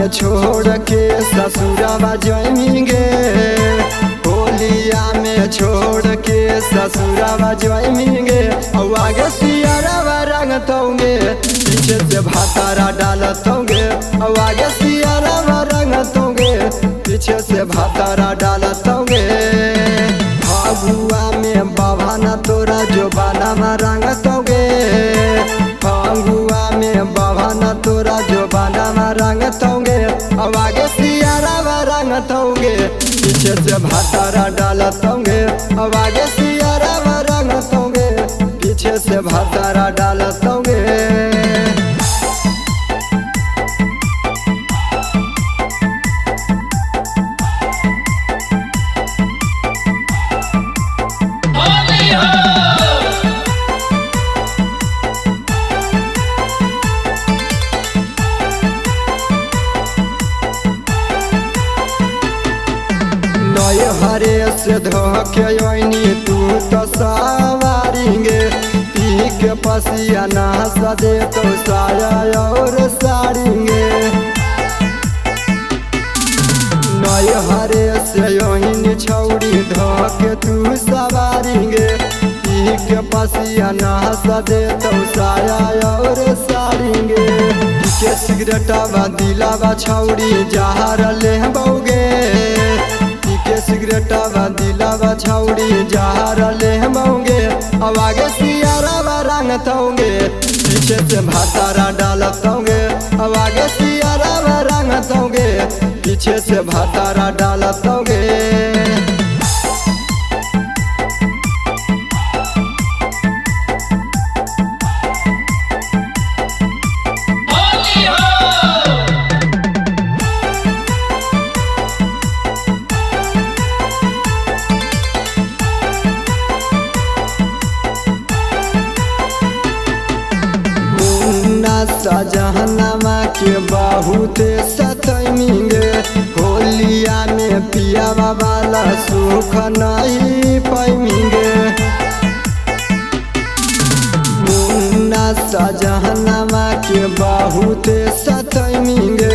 छोड़ के ससुरवा जइमिंगे, होलिया में छोड़ के ससुरवा जइमिंगे। आगे सियारवा रंगतोंगे, पीछे से भातारा डालतोंगे। आगे सियारवा रंगतोंगे, पीछे से भातारा डालतोंगे। फागुआ में बाभाना तोरा जो बानामा रंगतोंगे, फागुआ में बाभाना तोरा जो बानामा रंगतोंगे। आगे सियारवा रंगतोंगे, पीछे से भातारा डालतोंगे। आगे सियारवा रंगतोंगे, पीछे से भातारा डालतोंगे। हरे से धोके ओइनी तू तो सवारिंगे, पी के पसिया नहस दे तो साया और साड़िंगे। नय हरे से ओइनी छौड़ी धोके तू सवारिंगे, पी के पसिया नहस दे तो साया और साड़िंगे। के सिगरेटवा दिलावा छौड़ी जहर ले बौगे, के सिगरेटवा दिलावा छौड़ी जहर ले मौगे। आगे सियारवा रंगतोंगे, पीछे से भातारा डालतोंगे। आगे सियारवा रंगतोंगे, पीछे से भातारा डालतोंगे। सजहनमा के बहुत सतमिंगे, होलिया में पियावा वाला सुख नहीं पैमिंगे। मुन्ना सजहनमा के बहुत सतमिंगे,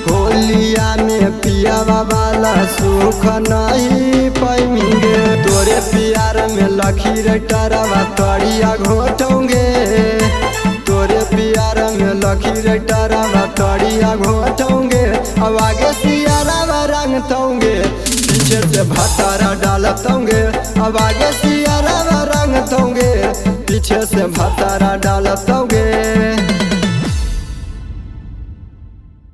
होलिया में पियावा वाला सुख नहीं पैमिंगे। तोरे प्यार में लखीर टरवा तड़िया घोटोंगे, तोरे प्यार में लखीर टरवा तड़िया घोटोंगे। आगे सियारवा रंगतोंगे, पीछे से भातारा डालतोंगे। आगे सियारवा रंगतोंगे, पीछे से भातारा डालतोंगे।